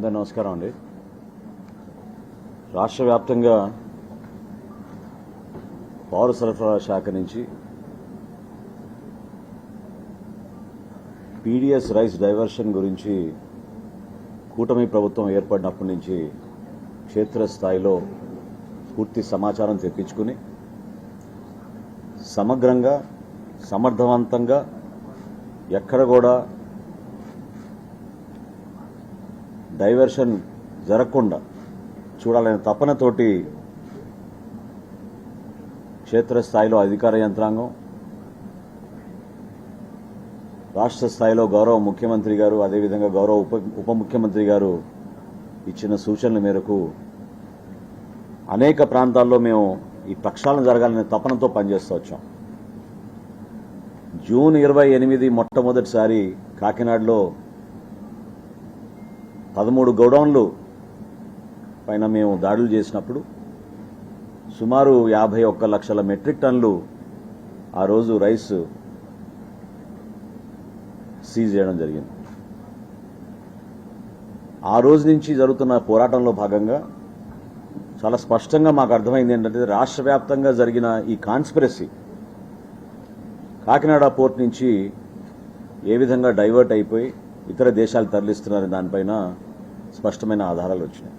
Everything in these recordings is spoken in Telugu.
అందరికీ నమస్కారం అండి. రాష్ట్ర వ్యాప్తంగా పౌర సరఫరాల శాఖ నుంచి పీడీఎస్ రైస్ డైవర్షన్ గురించి కూటమి ప్రభుత్వం ఏర్పడినప్పటి నుంచి క్షేత్రస్థాయిలో పూర్తి సమాచారం తెప్పించుకుని సమగ్రంగా సమర్థవంతంగా ఎక్కడ కూడా డైవర్షన్ జరగకుండా చూడాలనే తపనతోటి క్షేత్రస్థాయిలో అధికార యంత్రాంగం, రాష్ట్ర స్థాయిలో గౌరవ ముఖ్యమంత్రి గారు, అదేవిధంగా గౌరవ ఉప ముఖ్యమంత్రి గారు ఇచ్చిన సూచనల మేరకు అనేక ప్రాంతాల్లో మేము ఈ ప్రక్షాళన జరగాలనే తపనతో పనిచేస్తూ వచ్చాం. జూన్ 28 మొట్టమొదటిసారి కాకినాడలో 13 గోడౌన్లు పైన మేము దాడులు చేసినప్పుడు సుమారు 51 లక్షల మెట్రిక్ టన్నులు ఆ రోజు రైస్ సీజ్ చేయడం జరిగింది. ఆ రోజు నుంచి జరుగుతున్న పోరాటంలో భాగంగా చాలా స్పష్టంగా మాకు అర్థమైంది ఏంటంటే రాష్ట్ర వ్యాప్తంగా జరిగిన ఈ కాన్స్పిరసీ కాకినాడ పోర్ట్ నుంచి ఏ విధంగా డైవర్ట్ అయిపోయి ఇతర దేశాలు తరలిస్తున్నారనే దానిపైన స్పష్టమైన ఆధారాలు వచ్చినాయి.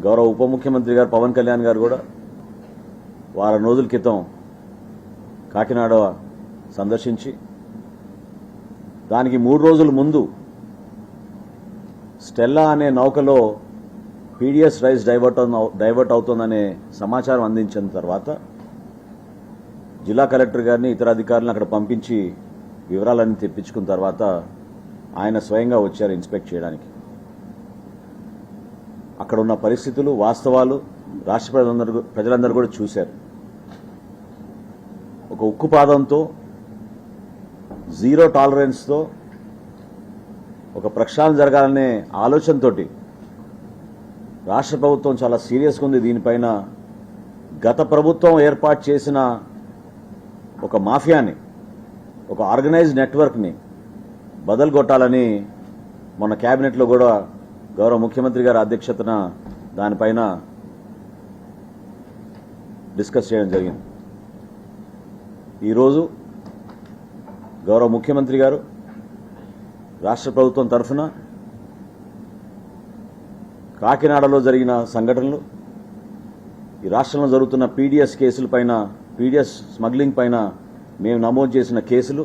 గౌరవ ఉప ముఖ్యమంత్రి గారు పవన్ కళ్యాణ్ గారు కూడా వారం రోజుల క్రితం కాకినాడ సందర్శించి దానికి 3 రోజుల ముందు స్టెల్లా అనే నౌకలో పీడీఎస్ రైస్ డైవర్ట్ అవుతోందనే సమాచారం అందించిన తర్వాత జిల్లా కలెక్టర్ గారిని ఇతర అధికారులను అక్కడ పంపించి వివరాలన్నీ తెప్పించుకున్న తర్వాత ఆయన స్వయంగా వచ్చారు ఇన్స్పెక్ట్ చేయడానికి. అక్కడ ఉన్న పరిస్థితులు, వాస్తవాలు రాష్ట్ర ప్రజలందరూ కూడా చూశారు. ఒక ఉక్కుపాదంతో, జీరో టాలరెన్స్తో ఒక ప్రక్షాళన జరగాలనే ఆలోచనతో రాష్ట్ర ప్రభుత్వం చాలా సీరియస్గా ఉంది. దీనిపైన గత ప్రభుత్వం ఏర్పాటు చేసిన ఒక మాఫియాని, ఒక ఆర్గనైజ్డ్ నెట్వర్క్ని బదలుగొట్టాలని మొన్న కేబినెట్లో కూడా గౌరవ ముఖ్యమంత్రి గారి అధ్యక్షతన దానిపైన డిస్కస్ చేయడం జరిగింది. ఈరోజు గౌరవ ముఖ్యమంత్రి గారు రాష్ట్ర ప్రభుత్వం తరఫున కాకినాడలో జరిగిన సంఘటనలు, ఈ రాష్ట్రంలో జరుగుతున్న పీడీఎస్ కేసులపైన, పీడీఎస్ స్మగ్లింగ్ పైన మేము నమోదు చేసిన కేసులు,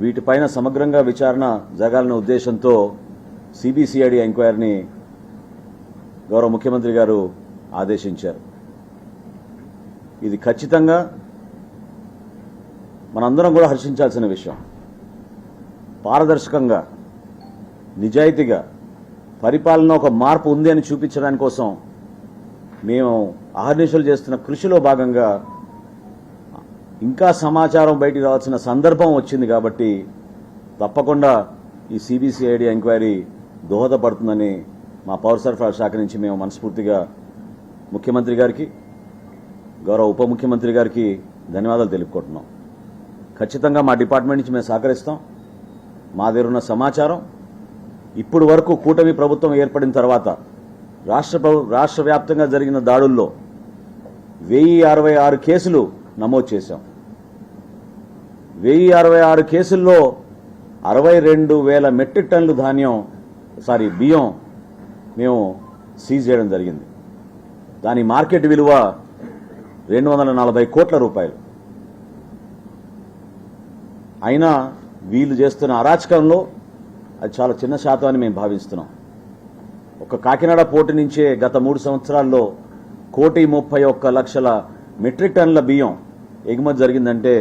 వీటిపైన సమగ్రంగా విచారణ జరగాలనే ఉద్దేశంతో సిబిసిఐడి ఎంక్వైరీని గౌరవ ముఖ్యమంత్రి గారు ఆదేశించారు. ఇది ఖచ్చితంగా మనందరం కూడా హర్షించాల్సిన విషయం. పారదర్శకంగా, నిజాయితీగా పరిపాలన ఒక మార్పు ఉంది అని చూపించడానికి కోసం మేము అహర్నిశలు చేస్తున్న కృషిలో భాగంగా ఇంకా సమాచారం బయటికి రావాల్సిన సందర్భం వచ్చింది. కాబట్టి తప్పకుండా ఈ సిబిసిఐడి ఎంక్వైరీ దోహదపడుతుందని మా పౌర సరఫరాల శాఖ నుంచి మేము మనస్ఫూర్తిగా ముఖ్యమంత్రి గారికి, గౌరవ ఉప ముఖ్యమంత్రి గారికి ధన్యవాదాలు తెలుపుకుంటున్నాం. ఖచ్చితంగా మా డిపార్ట్మెంట్ నుంచి మేము సహకరిస్తాం. మా దగ్గర ఉన్న సమాచారం ఇప్పుడు వరకు కూటమి ప్రభుత్వం ఏర్పడిన తర్వాత రాష్ట్ర వ్యాప్తంగా జరిగిన దాడుల్లో 1066 కేసులు నమోదు చేశాం. 1066 కేసుల్లో 62,000 మెట్రిక్ టన్నులు బియ్యం మేము సీజ్ చేయడం జరిగింది. దాని మార్కెట్ విలువ 240 కోట్ల రూపాయలు. అయినా వీళ్ళు చేస్తున్న అరాచకంలో అది చాలా చిన్న శాతం అని మేము భావిస్తున్నాం. ఒక కాకినాడ పోర్టు నుంచే గత 3 సంవత్సరాల్లో 1,31,00,000 మెట్రిక్ టన్నుల బియ్యం ఎగుమతి జరిగిందంటే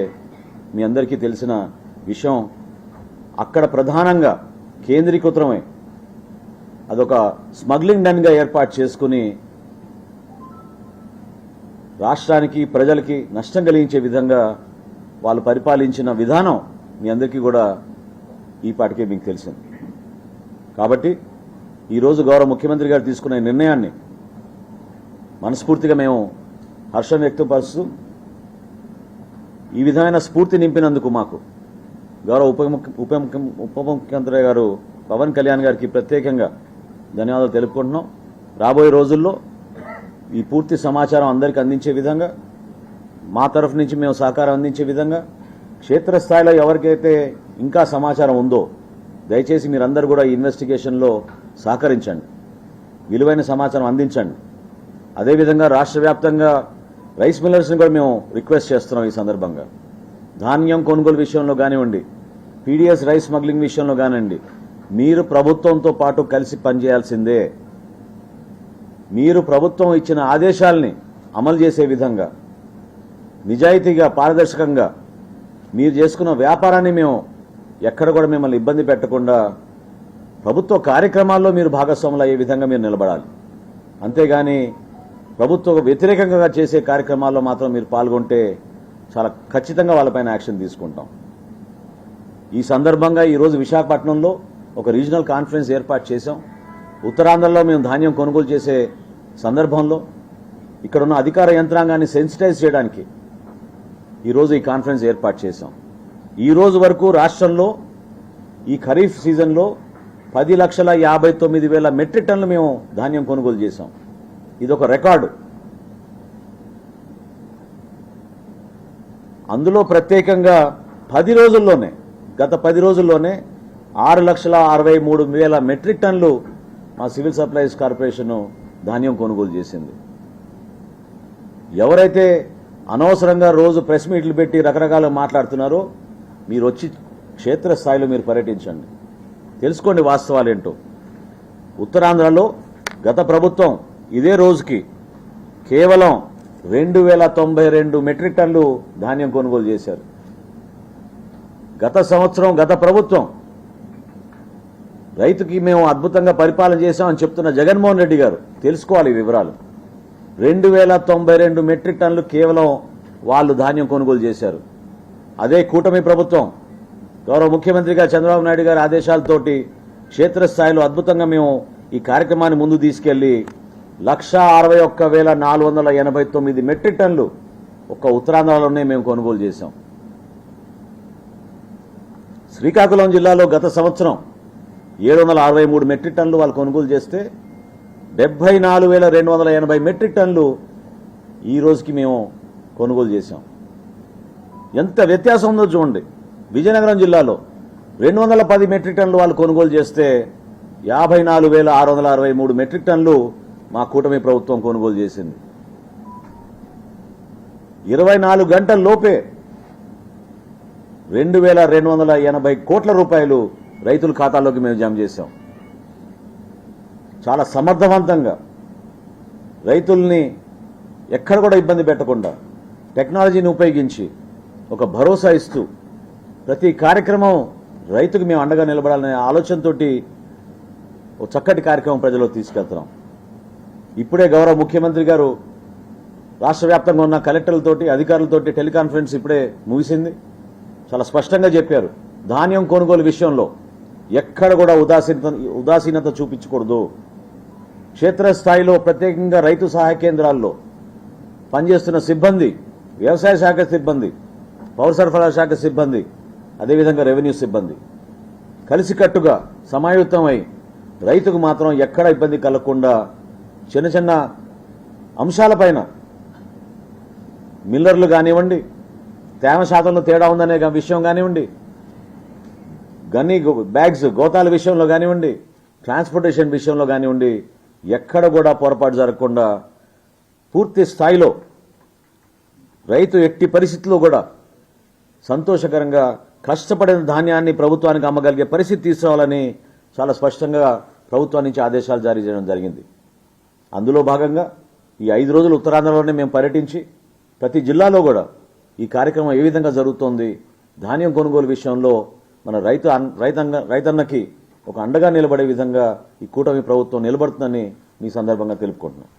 మీ అందరికీ తెలిసిన విషయం. అక్కడ ప్రధానంగా కేంద్రీకృతమై అదొక స్మగ్లింగ్ డన్గా ఏర్పాటు చేసుకుని రాష్ట్రానికి, ప్రజలకి నష్టం కలిగించే విధంగా వాళ్ళు పరిపాలించిన విధానం మీ అందరికీ కూడా ఈ పాటికే మీకు తెలిసింది. కాబట్టి ఈరోజు గౌరవ ముఖ్యమంత్రి గారు తీసుకున్న నిర్ణయాన్ని మనస్ఫూర్తిగా మేము హర్షం వ్యక్తపరుస్తూ ఈ విధమైన స్ఫూర్తి నింపినందుకు మాకు గౌరవ ఉప ముఖ్యమంత్రి గారు పవన్ కళ్యాణ్ గారికి ప్రత్యేకంగా ధన్యవాదాలు తెలుపుకుంటున్నాం. రాబోయే రోజుల్లో ఈ పూర్తి సమాచారం అందరికీ అందించే విధంగా మా తరఫు నుంచి మేము సహకారం అందించే విధంగా క్షేత్రస్థాయిలో ఎవరికైతే ఇంకా సమాచారం ఉందో దయచేసి మీరందరూ కూడా ఈ ఇన్వెస్టిగేషన్లో సహకరించండి, విలువైన సమాచారం అందించండి. అదేవిధంగా రాష్ట్ర వ్యాప్తంగా రైస్ మిల్లర్స్ని కూడా మేము రిక్వెస్ట్ చేస్తున్నాం. ఈ సందర్భంగా ధాన్యం కొనుగోలు విషయంలో కానివ్వండి, పీడీఎస్ రైస్ స్మగ్లింగ్ విషయంలో కానివ్వండి, మీరు ప్రభుత్వంతో పాటు కలిసి పనిచేయాల్సిందే. మీరు ప్రభుత్వం ఇచ్చిన ఆదేశాల్ని అమలు చేసే విధంగా నిజాయితీగా పారదర్శకంగా మీరు చేసుకున్న వ్యాపారాన్ని మేము ఎక్కడ కూడా మిమ్మల్ని ఇబ్బంది పెట్టకుండా ప్రభుత్వ కార్యక్రమాల్లో మీరు భాగస్వాములు అయ్యే విధంగా మీరు నిలబడాలి. అంతేగాని ప్రభుత్వ వ్యతిరేకంగా చేసే కార్యక్రమాల్లో మాత్రం మీరు పాల్గొంటే చాలా ఖచ్చితంగా వాళ్ళపైన యాక్షన్ తీసుకుంటాం. ఈ సందర్భంగా ఈరోజు విశాఖపట్నంలో ఒక రీజనల్ కాన్ఫరెన్స్ ఏర్పాటు చేశాం. ఉత్తరాంధ్రలో మేము ధాన్యం కొనుగోలు చేసే సందర్భంలో ఇక్కడున్న అధికార యంత్రాంగాన్ని సెన్సిటైజ్ చేయడానికి ఈరోజు ఈ కాన్ఫరెన్స్ ఏర్పాటు చేశాం. ఈ రోజు వరకు రాష్ట్రంలో ఈ ఖరీఫ్ సీజన్లో 10,59,000 మెట్రిక్ టన్నులు మేము ధాన్యం కొనుగోలు చేశాం. ఇదొక రికార్డు. అందులో ప్రత్యేకంగా గత 10 రోజుల్లోనే 6,63,000 మెట్రిక్ టన్నులు మా సివిల్ సప్లైస్ కార్పొరేషన్ ధాన్యం కొనుగోలు చేసింది. ఎవరైతే అనవసరంగా రోజు ప్రెస్ మీట్లు పెట్టి రకరకాల మాట్లాడుతున్నారో మీరు వచ్చి క్షేత్రస్థాయిలో మీరు పర్యటించండి, తెలుసుకోండి వాస్తవాలేంటో. ఉత్తరాంధ్రలో గత ప్రభుత్వం ఇదే రోజుకి కేవలం 2,092 మెట్రిక్ టన్నులు ధాన్యం కొనుగోలు చేశారు. గత ప్రభుత్వం రైతుకి మేము అద్భుతంగా పరిపాలన చేశామని చెప్తున్న జగన్మోహన్ రెడ్డి గారు తెలుసుకోవాలి ఈ వివరాలు. 2,092 మెట్రిక్ టన్నులు కేవలం వాళ్ళు ధాన్యం కొనుగోలు చేశారు. అదే కూటమి ప్రభుత్వం గౌరవ ముఖ్యమంత్రిగా చంద్రబాబు నాయుడు గారి ఆదేశాలతోటి క్షేత్రస్థాయిలో అద్భుతంగా మేము ఈ కార్యక్రమాన్ని ముందు తీసుకెళ్లి 1,61,489 మెట్రిక్ టన్నులు ఒక్క ఉత్తరాంధ్రలోనే మేము కొనుగోలు చేశాం. శ్రీకాకుళం జిల్లాలో గత సంవత్సరం 763 మెట్రిక్ టన్నులు వాళ్ళు కొనుగోలు చేస్తే 74,280 మెట్రిక్ టన్నులు ఈ రోజుకి మేము కొనుగోలు చేశాం. ఎంత వ్యత్యాసం ఉందో చూడండి. విజయనగరం జిల్లాలో 210 మెట్రిక్ టన్నులు వాళ్ళు కొనుగోలు చేస్తే 54,663 మెట్రిక్ టన్నులు మా కూటమి ప్రభుత్వం కొనుగోలు చేసింది. 24 గంటల లోపే 2,280 కోట్ల రూపాయలు రైతుల ఖాతాల్లోకి మేము జమ చేశాం. చాలా సమర్థవంతంగా రైతుల్ని ఎక్కడ కూడా ఇబ్బంది పెట్టకుండా టెక్నాలజీని ఉపయోగించి ఒక భరోసా ఇస్తూ ప్రతి కార్యక్రమం రైతుకు మేము అండగా నిలబడాలనే ఆలోచనతోటి ఒక చక్కటి కార్యక్రమం ప్రజల్లో తీసుకెళ్తున్నాం. ఇప్పుడే గౌరవ ముఖ్యమంత్రి గారు రాష్ట్ర వ్యాప్తంగా ఉన్న కలెక్టర్లతోటి అధికారులతోటి టెలికాన్ఫరెన్స్ ఇప్పుడే ముగిసింది. చాలా స్పష్టంగా చెప్పారు, ధాన్యం కొనుగోలు విషయంలో ఎక్కడ కూడా ఉదాసీనత చూపించకూడదు. క్షేత్రస్థాయిలో ప్రత్యేకంగా రైతు సహాయ కేంద్రాల్లో పనిచేస్తున్న సిబ్బంది, వ్యవసాయ శాఖ సిబ్బంది, పౌర సరఫరా శాఖ సిబ్బంది, అదేవిధంగా రెవెన్యూ సిబ్బంది కలిసికట్టుగా సమాయుత్తమై రైతుకు మాత్రం ఎక్కడ ఇబ్బంది కలగకుండా చిన్న చిన్న అంశాలపైన మిల్లర్లు కానివ్వండి, తేమ శాతంలో తేడా ఉందనే విషయం కానివ్వండి, గన్ని బ్యాగ్స్ గోతాల విషయంలో కానివ్వండి, ట్రాన్స్పోర్టేషన్ విషయంలో కానివ్వండి, ఎక్కడ కూడా పొరపాటు జరగకుండా పూర్తి స్థాయిలో రైతు ఎట్టి పరిస్థితుల్లో కూడా సంతోషకరంగా కష్టపడిన ధాన్యాన్ని ప్రభుత్వానికి అమ్మగలిగే పరిస్థితి తీసుకురావాలని చాలా స్పష్టంగా ప్రభుత్వం నుంచి ఆదేశాలు జారీ చేయడం జరిగింది. అందులో భాగంగా ఈ 5 రోజులు ఉత్తరాంధ్రలోనే మేము పర్యటించి ప్రతి జిల్లాలో కూడా ఈ కార్యక్రమం ఏ విధంగా జరుగుతోంది, ధాన్యం కొనుగోలు విషయంలో మన రైతన్నకి ఒక అండగా నిలబడే విధంగా ఈ కూటమి ప్రభుత్వం నిలబడుతుందని ఈ సందర్భంగా తెలుపుకుంటున్నాం.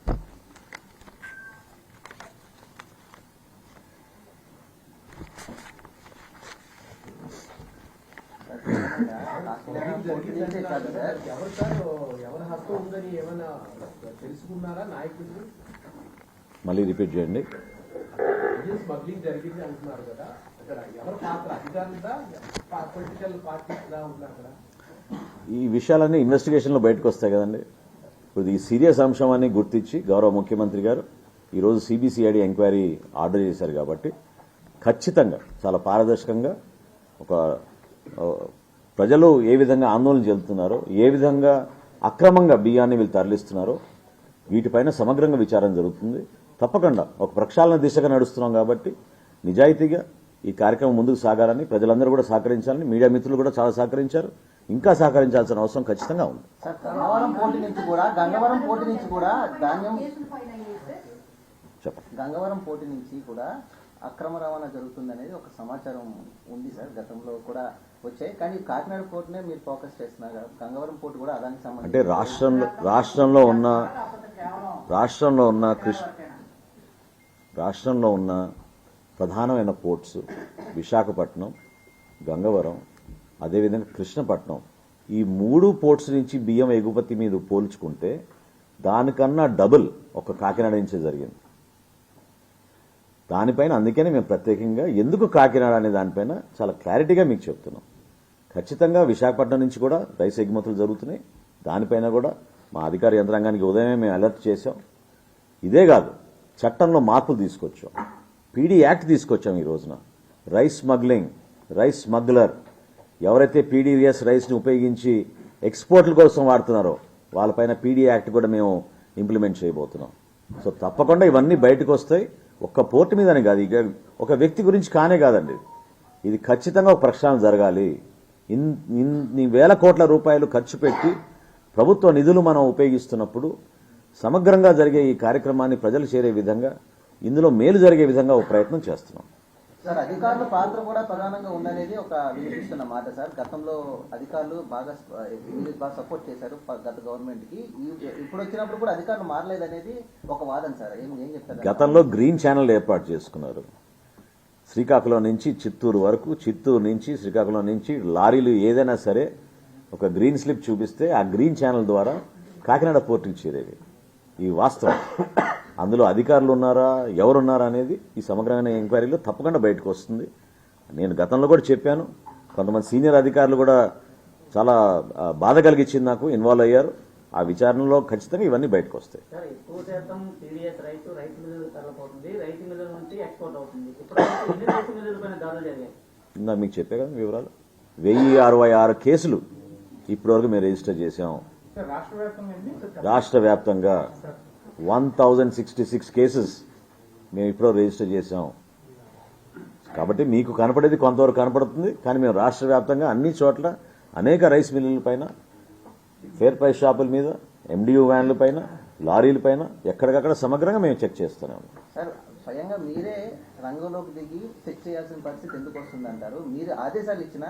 మళ్ళీ రిపీట్ చేయండి. స్మగ్లింగ్ జరిగింది అంటున్నారు కదా, ఎవరు పాత్ర అధికారులుగా పొలిటికల్ పార్టీస్ లా ఉన్నారు అక్కడ. ఈ విషయాలన్నీ ఇన్వెస్టిగేషన్లో బయటకు వస్తాయి కదండి. ఇప్పుడు ఈ సీరియస్ అంశం అని గుర్తించి గౌరవ ముఖ్యమంత్రి గారు ఈరోజు సిబిసిఐడి ఎంక్వైరీ ఆర్డర్ చేశారు కాబట్టి ఖచ్చితంగా చాలా పారదర్శకంగా ఒక ప్రజలు ఏ విధంగా ఆందోళన చెందుతున్నారో, ఏ విధంగా అక్రమంగా బియ్యాన్ని వీళ్ళు తరలిస్తున్నారో వీటిపైన సమగ్రంగా విచారణ జరుగుతుంది. తప్పకుండా ఒక ప్రక్షాళన దిశగా నడుస్తున్నాం కాబట్టి నిజాయితీగా ఈ కార్యక్రమం ముందుకు సాగాలని ప్రజలందరూ కూడా సహకరించాలని, మీడియా మిత్రులు కూడా చాలా సహకరించారు. ఇంకా సహకరించాల్సిన అవసరం ఖచ్చితంగా ఉంది. సార్, గంగవరం పోటీ నుంచి కూడా ధాన్యం చెప్పండి. గంగవరం పోటీ నుంచి కూడా అక్రమ రవాణా జరుగుతుందనేది ఒక సమాచారం ఉంది సార్. గతంలో కూడా వచ్చాయి, కానీ కాకినాడ పోర్టునే మీరు ఫోకస్ చేస్తున్నారు. గంగవరం పోర్టు కూడా అదానికి అంటే సంబంధించి రాష్ట్రంలో ఉన్న ప్రధానమైన పోర్ట్స్ విశాఖపట్నం, గంగవరం, అదేవిధంగా కృష్ణపట్నం, ఈ 3 పోర్ట్స్ నుంచి బియ్యం ఎగుమతి మీద పోల్చుకుంటే దానికన్నా డబుల్ ఒక కాకినాడ నుంచే జరిగింది. దానిపైన అందుకనే మేము ప్రత్యేకంగా ఎందుకు కాకినాడ అనే దానిపైన చాలా క్లారిటీగా మీకు చెప్తున్నాం. ఖచ్చితంగా విశాఖపట్నం నుంచి కూడా రైస్ ఎగుమతులు జరుగుతున్నాయి. దానిపైన కూడా మా అధికార యంత్రాంగానికి ఉదయమే మేము అలర్ట్ చేశాం. ఇదే కాదు, చట్టంలో మార్పులు తీసుకొచ్చాం. పీడీ యాక్ట్ తీసుకొచ్చాం. ఈ రోజున రైస్ స్మగ్లింగ్, రైస్ స్మగ్లర్ ఎవరైతే పీడీఎస్ రైస్ని ఉపయోగించి ఎక్స్పోర్ట్ల కోసం వాడుతున్నారో వాళ్ళపైన పీడీ యాక్ట్ కూడా మేము ఇంప్లిమెంట్ చేయబోతున్నాం. సో తప్పకుండా ఇవన్నీ బయటకు వస్తాయి. ఒక్క పోర్టు మీదనే కాదు, ఇక ఒక వ్యక్తి గురించి కానే కాదండి. ఇది ఖచ్చితంగా ఒక ప్రక్షాళన జరగాలి. ఇన్ని వేల కోట్ల రూపాయలు ఖర్చు పెట్టి ప్రభుత్వ నిధులు మనం ఉపయోగిస్తున్నప్పుడు సమగ్రంగా జరిగే ఈ కార్యక్రమాన్ని ప్రజలు చేరే విధంగా, ఇందులో మేలు జరిగే విధంగా ఒక ప్రయత్నం చేస్తున్నాం. సార్, అధికారుల పాత్ర కూడా ప్రధానంగా ఉందనేది ఒక వినిపిస్తున్న మాట సార్. గతంలో అధికారులు బాగా సపోర్ట్ చేశారు గత గవర్నమెంట్ కి. ఇప్పుడు వచ్చినప్పుడు కూడా అధికారులు మారలేదనేది ఒక వాదన సార్. ఏం చెప్తారు? గతంలో గ్రీన్ ఛానల్ ఏర్పాటు చేసుకున్నారు. శ్రీకాకుళం నుంచి చిత్తూరు వరకు, చిత్తూరు నుంచి శ్రీకాకుళం నుంచి లారీలు ఏదైనా సరే ఒక గ్రీన్ స్లిప్ చూపిస్తే ఆ గ్రీన్ ఛానల్ ద్వారా కాకినాడ పోర్టుకి చేరేవి. ఈ వాస్తవం. అందులో అధికారులు ఉన్నారా, ఎవరున్నారా అనేది ఈ సమగ్రమైన ఎంక్వైరీలో తప్పకుండా బయటకు వస్తుంది. నేను గతంలో కూడా చెప్పాను. కొంతమంది సీనియర్ అధికారులు కూడా చాలా బాధ కలిగించింది నాకు, ఇన్వాల్వ్ అయ్యారు. ఆ విచారణలో ఖచ్చితంగా ఇవన్నీ బయటకు వస్తాయి. సార్, ఎక్కువ శాతం టీడీఎస్ రైతు మిల్లులు తరలిపోతుంది, రైతు మిల్లుల నుంచి ఎక్స్పోర్ట్ అవుతుంది. ఇప్పుడు ఎన్ని రైతు మిల్లుల పైన దాడులు జరిగాయి? ఇందా మీకు చెప్పే కదా వివరాలు. 1066 కేసులు ఇప్పటివరకు మేము రిజిస్టర్ చేశాం. సార్, రాష్ట్ర వ్యాప్తంగా రాష్ట్ర వ్యాప్తంగా 1066 కేసెస్ మేము ఇప్పుడు రిజిస్టర్ చేశాం. కాబట్టి మీకు కనపడేది కొంతవరకు కనపడుతుంది, కానీ మేము రాష్ట్ర వ్యాప్తంగా అన్ని చోట్ల అనేక రైస్ మిల్లుల పైన, ఫేర్ ప్రైస్ షాపుల మీద, ఎండియూ వ్యాన్ల పైన, లారీల పైన ఎక్కడికక్కడ సమగ్రంగా మేము చెక్ చేస్తున్నాము. సార్, స్వయంగా మీరే రంగంలోకి దిగి చెక్ చేయాల్సిన పరిస్థితి ఎందుకు వస్తుంది అంటారు? మీరు ఆదేశాలు ఇచ్చినా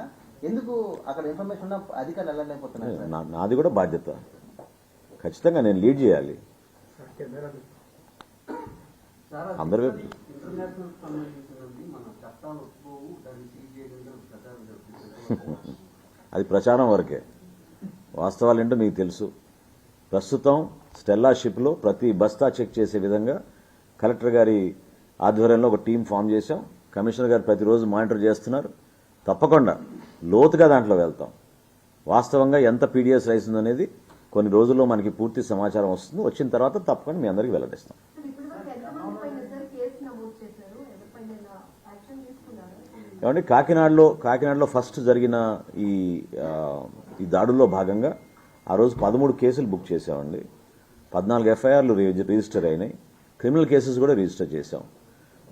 ఎందుకు అక్కడ ఇన్ఫర్మేషన్ ఉన్న అధికారులు వెళ్ళలేకపోతున్నారు సార్? నాది కూడా బాధ్యత. ఖచ్చితంగా నేను లీడ్ చేయాలి. అందరూ అది ప్రచారం వరకే. వాస్తవాలు ఏంటో మీకు తెలుసు. ప్రస్తుతం స్టెల్లా షిప్లో ప్రతి బస్తా చెక్ చేసే విధంగా కలెక్టర్ గారి ఆధ్వర్యంలో ఒక టీం ఫామ్ చేశాం. కమిషనర్ గారు ప్రతిరోజు మానిటర్ చేస్తున్నారు. తప్పకుండా లోతుగా దాంట్లో వెళ్తాం. వాస్తవంగా ఎంత పీడీఎస్ రైస్ ఉందనేది కొన్ని రోజుల్లో మనకి పూర్తి సమాచారం వస్తుంది. వచ్చిన తర్వాత తప్పకుండా మీ అందరికీ వెల్లడిస్తాం. ఏమంటే కాకినాడలో ఫస్ట్ జరిగిన ఈ దాడుల్లో భాగంగా ఆ రోజు 13 కేసులు బుక్ చేశామండి. 14 ఎఫ్ఐఆర్లు రిజిస్టర్ అయినాయి. క్రిమినల్ కేసెస్ కూడా రిజిస్టర్ చేశాం.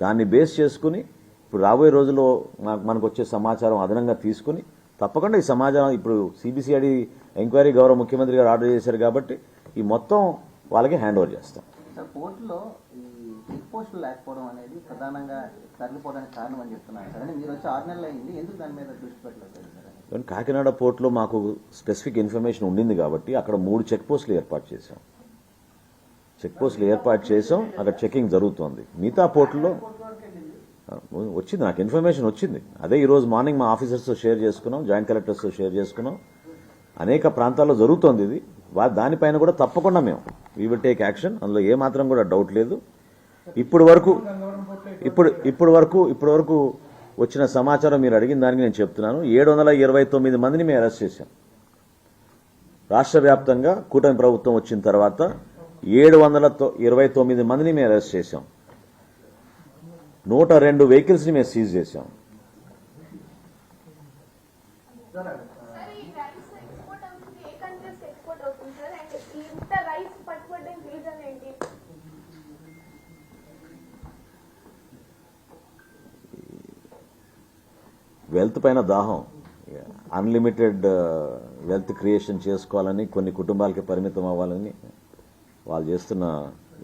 దాన్ని బేస్ చేసుకుని ఇప్పుడు రాబోయే రోజుల్లో మనకు వచ్చే సమాచారం అదనంగా తీసుకుని తప్పకుండా ఈ సమాచారం ఇప్పుడు సిబిసిఐడి ఎంక్వైరీ గౌరవ ముఖ్యమంత్రి గారు ఆర్డర్ చేశారు కాబట్టి ఈ మొత్తం వాళ్ళకి హ్యాండ్ ఓవర్ చేస్తాం. సార్, పోర్టులో ఈ చెక్ పోస్టులు లేకపోవడం అనేది ప్రధానంగా తరలిపోవడానికి కారణం అని చెప్తున్నారు సార్. అని మీరు వచ్చి 6 నెలలు అయింది, ఎందుకు దాని మీద దృష్టి పెట్టలేదు సార్? కాకినాడ పోర్టులో మాకు స్పెసిఫిక్ ఇన్ఫర్మేషన్ ఉండింది కాబట్టి అక్కడ 3 చెక్ పోస్టులు ఏర్పాటు చేశాం. అక్కడ చెకింగ్ జరుగుతోంది. మిగతా పోర్టుల్లో వచ్చింది, నాకు ఇన్ఫర్మేషన్ వచ్చింది. అదే ఈరోజు మార్నింగ్ మా ఆఫీసర్స్తో షేర్ చేసుకున్నాం, జాయింట్ కలెక్టర్స్తో షేర్ చేసుకున్నాం. అనేక ప్రాంతాల్లో జరుగుతోంది ఇది. దానిపైన కూడా తప్పకుండా మేము వీ విల్ టేక్ యాక్షన్. అందులో ఏమాత్రం కూడా డౌట్ లేదు. ఇప్పుడు వరకు వచ్చిన సమాచారం మీరు అడిగిన దానికి నేను చెప్తున్నాను. 729 మందిని మేము అరెస్ట్ చేశాం. రాష్ట్ర వ్యాప్తంగా కూటమి ప్రభుత్వం వచ్చిన తర్వాత 729 మందిని మేము అరెస్ట్ చేశాం. 102 వెహికల్స్ ని మేము సీజ్ చేశాం. సార్, ఈ రైస్ ఎక్స్పోర్ట్ అవుతుంది, ఏ కంట్రీస్ ఎక్స్పోర్ట్ అవుతుంది సార్? అండ్ ఇంత రైస్ పట్టుబడ్డానికి రీజన్ ఏంటి? వెల్త్ పైన దాహం, అన్లిమిటెడ్ వెల్త్ క్రియేషన్ చేసుకోవాలని, కొన్ని కుటుంబాలకి పరిమితం అవ్వాలని వాళ్ళు చేస్తున్న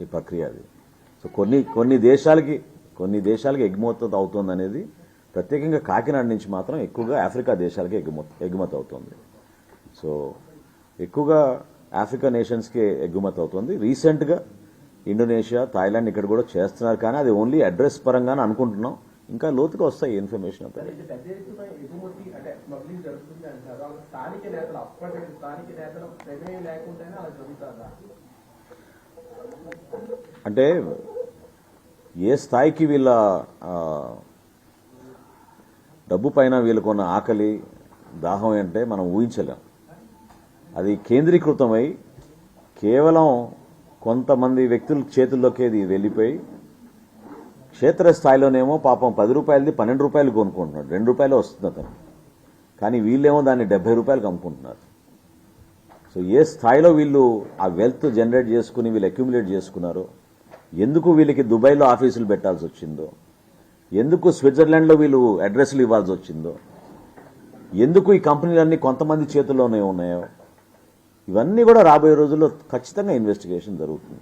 ఈ ప్రక్రియ అది. సో కొన్ని దేశాలకి ఎగుమతి అవుతుంది అనేది, ప్రత్యేకంగా కాకినాడ నుంచి మాత్రం ఎక్కువగా ఆఫ్రికా దేశాలకి ఎగుమతి అవుతుంది. సో ఎక్కువగా ఆఫ్రికా నేషన్స్కి ఎగుమతి అవుతుంది. రీసెంట్గా ఇండోనేషియా, థాయిలాండ్ ఇక్కడ కూడా చేస్తున్నారు, కానీ అది ఓన్లీ అడ్రస్ పరంగానే అనుకుంటున్నాం. ఇంకా లోతుగా వస్తాయి ఇన్ఫర్మేషన్ అంతా. ఇది పెద్ద ఎత్తున ఎగుమతి అంటే స్మగ్లింగ్ జరుగుతుంది అంటారు. వాళ్ళ స్థానిక నేతలు, అప్పటి స్థానిక నేతల ప్రమేయం లేకుండానే అలా జరుగుతుందా? అంటే ఏ స్థాయికి వీళ్ళ డబ్బు పైన వీళ్ళకున్న ఆకలి, దాహం అంటే మనం ఊహించలేం. అది కేంద్రీకృతమై కేవలం కొంతమంది వ్యక్తుల చేతుల్లోకి ఇది వెళ్ళిపోయి, క్షేత్రస్థాయిలోనేమో పాపం 10 రూపాయలది 12 రూపాయలు కొనుక్కుంటున్నాడు, 2 రూపాయలు వస్తుంది అతను. కానీ వీళ్ళేమో దాన్ని 70 రూపాయలకు అమ్ముకుంటున్నారు. సో ఏ స్థాయిలో వీళ్ళు ఆ వెల్త్ జనరేట్ చేసుకుని వీళ్ళు అక్యుములేట్ చేసుకున్నారో, ఎందుకు వీళ్ళకి దుబాయ్లో ఆఫీసులు పెట్టాల్సి వచ్చిందో, ఎందుకు స్విట్జర్లాండ్లో వీళ్ళు అడ్రస్లు ఇవ్వాల్సి వచ్చిందో, ఎందుకు ఈ కంపెనీలన్నీ కొంతమంది చేతుల్లోనే ఉన్నాయో, ఇవన్నీ కూడా రాబోయే రోజుల్లో ఖచ్చితంగా ఇన్వెస్టిగేషన్ జరుగుతుంది.